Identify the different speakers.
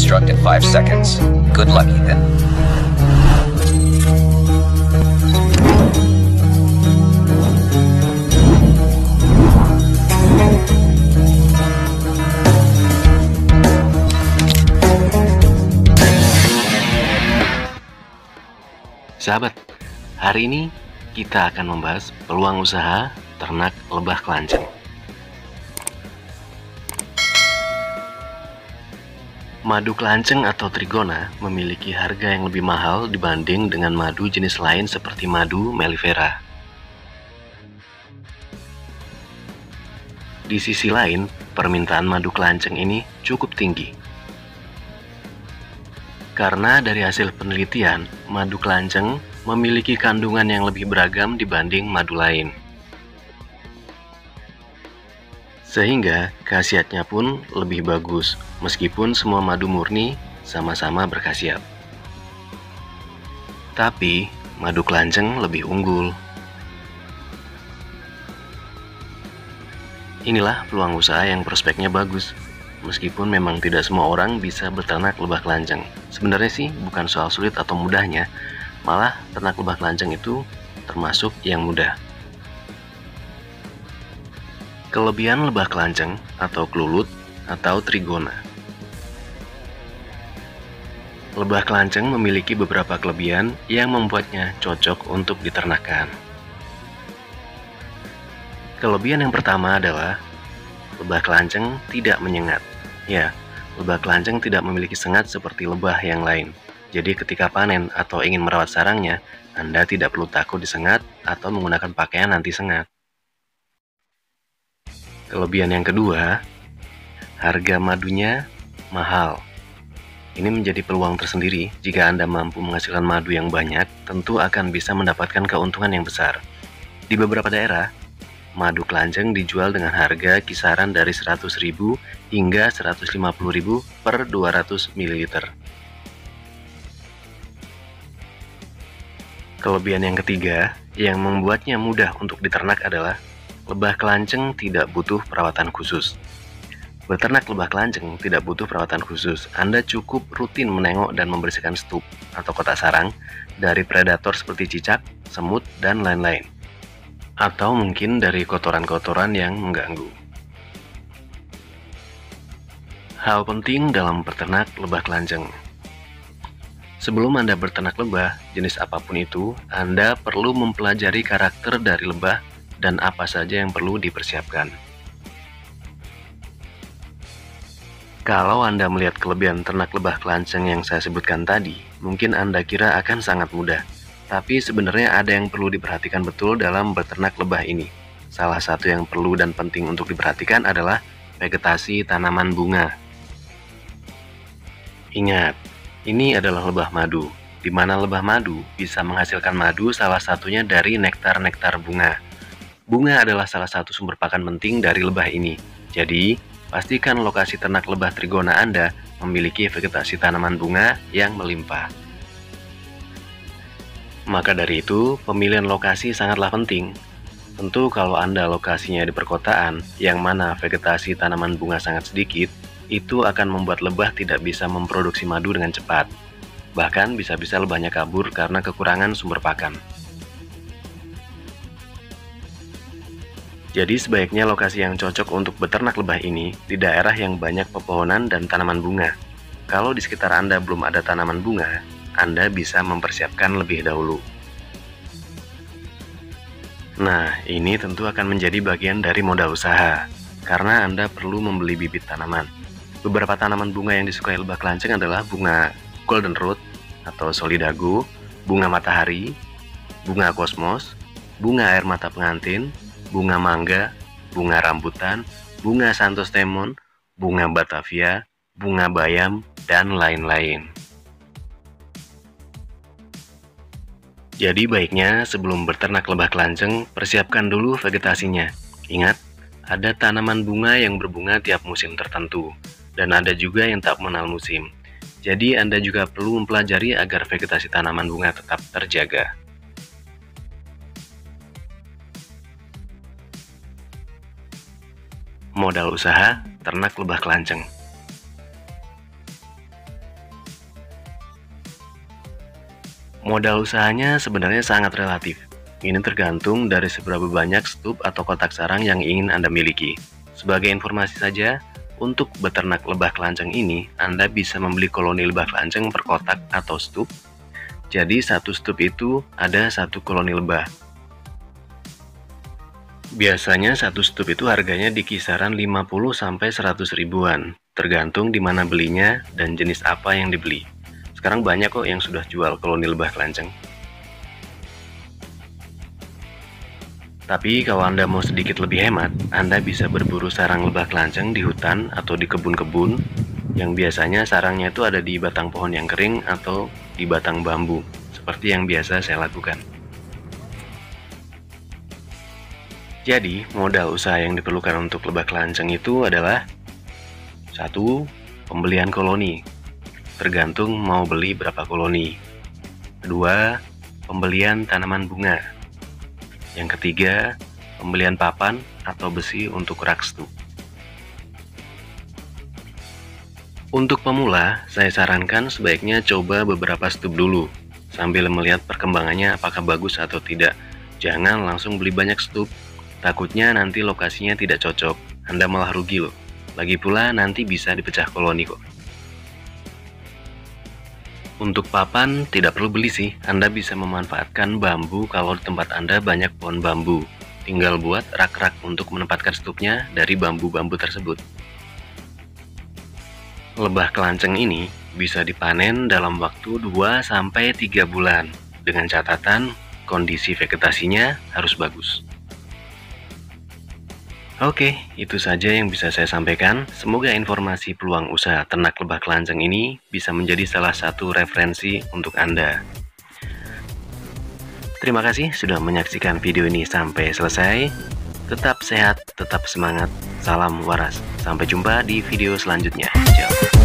Speaker 1: self-destruct in 5 seconds. Good luck, Ethan.
Speaker 2: Sahabat, hari ini kita akan membahas peluang usaha ternak lebah kelanceng. Madu kelanceng atau trigona memiliki harga yang lebih mahal dibanding dengan madu jenis lain seperti madu mellifera. Di sisi lain, permintaan madu kelanceng ini cukup tinggi. Karena dari hasil penelitian, madu kelanceng memiliki kandungan yang lebih beragam dibanding madu lain. Sehingga khasiatnya pun lebih bagus, meskipun semua madu murni sama-sama berkhasiat. Tapi, madu kelanceng lebih unggul. Inilah peluang usaha yang prospeknya bagus. Meskipun memang tidak semua orang bisa beternak lebah kelanceng. Sebenarnya sih bukan soal sulit atau mudahnya, malah ternak lebah kelanceng itu termasuk yang mudah. Kelebihan lebah kelanceng atau klulut atau trigona. Lebah kelanceng memiliki beberapa kelebihan yang membuatnya cocok untuk diternakan. Kelebihan yang pertama adalah lebah kelanceng tidak menyengat. Ya, lebah kelanceng tidak memiliki sengat seperti lebah yang lain. Jadi ketika panen atau ingin merawat sarangnya, Anda tidak perlu takut disengat atau menggunakan pakaian anti sengat. Kelebihan yang kedua, harga madunya mahal. Ini menjadi peluang tersendiri. Jika Anda mampu menghasilkan madu yang banyak, tentu akan bisa mendapatkan keuntungan yang besar. Di beberapa daerah, madu kelanceng dijual dengan harga kisaran dari 100.000 hingga 150.000 per 200 ml. Kelebihan yang ketiga yang membuatnya mudah untuk diternak adalah lebah kelanceng tidak butuh perawatan khusus. Beternak lebah kelanceng tidak butuh perawatan khusus. Anda cukup rutin menengok dan membersihkan stup atau kotak sarang dari predator seperti cicak, semut, dan lain-lain. Atau mungkin dari kotoran-kotoran yang mengganggu. Hal penting dalam peternak lebah kelanceng. Sebelum Anda berternak lebah, jenis apapun itu, Anda perlu mempelajari karakter dari lebah dan apa saja yang perlu dipersiapkan. Kalau Anda melihat kelebihan ternak lebah kelanceng yang saya sebutkan tadi, mungkin Anda kira akan sangat mudah. Tapi sebenarnya ada yang perlu diperhatikan betul dalam beternak lebah ini. Salah satu yang perlu dan penting untuk diperhatikan adalah vegetasi tanaman bunga. Ingat, ini adalah lebah madu, di mana lebah madu bisa menghasilkan madu salah satunya dari nektar-nektar bunga. Bunga adalah salah satu sumber pakan penting dari lebah ini. Jadi, pastikan lokasi ternak lebah trigona Anda memiliki vegetasi tanaman bunga yang melimpah. Maka dari itu, pemilihan lokasi sangatlah penting. Tentu kalau Anda lokasinya di perkotaan, yang mana vegetasi tanaman bunga sangat sedikit, itu akan membuat lebah tidak bisa memproduksi madu dengan cepat. Bahkan bisa-bisa lebahnya kabur karena kekurangan sumber pakan. Jadi sebaiknya lokasi yang cocok untuk beternak lebah ini di daerah yang banyak pepohonan dan tanaman bunga. Kalau di sekitar Anda belum ada tanaman bunga, Anda bisa mempersiapkan lebih dahulu. Nah, ini tentu akan menjadi bagian dari modal usaha, karena Anda perlu membeli bibit tanaman. Beberapa tanaman bunga yang disukai lebah kelanceng adalah bunga goldenrod atau solidago, bunga matahari, bunga kosmos, bunga air mata pengantin, bunga mangga, bunga rambutan, bunga santos temon, bunga batavia, bunga bayam, dan lain-lain. Jadi baiknya sebelum berternak lebah kelanceng, persiapkan dulu vegetasinya. Ingat, ada tanaman bunga yang berbunga tiap musim tertentu, dan ada juga yang tak mengenal musim. Jadi Anda juga perlu mempelajari agar vegetasi tanaman bunga tetap terjaga. Modal usaha ternak lebah kelanceng. Modal usahanya sebenarnya sangat relatif. Ini tergantung dari seberapa banyak stup atau kotak sarang yang ingin Anda miliki. Sebagai informasi saja, untuk beternak lebah kelanceng ini, Anda bisa membeli koloni lebah kelanceng per kotak atau stup. Jadi satu stup itu ada satu koloni lebah. Biasanya satu stup itu harganya di kisaran 50-100 ribuan, tergantung di mana belinya dan jenis apa yang dibeli. Sekarang banyak kok yang sudah jual koloni lebah kelanceng. Tapi kalau Anda mau sedikit lebih hemat, Anda bisa berburu sarang lebah kelanceng di hutan atau di kebun-kebun, yang biasanya sarangnya itu ada di batang pohon yang kering atau di batang bambu, seperti yang biasa saya lakukan. Jadi, modal usaha yang diperlukan untuk lebah kelanceng itu adalah 1. Pembelian koloni, tergantung mau beli berapa koloni. 2. Pembelian tanaman bunga. Yang ketiga, pembelian papan atau besi untuk rak stup. Untuk pemula, saya sarankan sebaiknya coba beberapa stup dulu, sambil melihat perkembangannya apakah bagus atau tidak. Jangan langsung beli banyak stup. Takutnya nanti lokasinya tidak cocok, Anda malah rugi loh. Lagi pula nanti bisa dipecah koloni kok. Untuk papan tidak perlu beli sih, Anda bisa memanfaatkan bambu kalau di tempat Anda banyak pohon bambu. Tinggal buat rak-rak untuk menempatkan stupnya dari bambu-bambu tersebut. Lebah kelanceng ini bisa dipanen dalam waktu 2-3 bulan, dengan catatan kondisi vegetasinya harus bagus. Oke, itu saja yang bisa saya sampaikan. Semoga informasi peluang usaha ternak lebah kelanceng ini bisa menjadi salah satu referensi untuk Anda. Terima kasih sudah menyaksikan video ini sampai selesai. Tetap sehat, tetap semangat. Salam waras. Sampai jumpa di video selanjutnya. Ciao.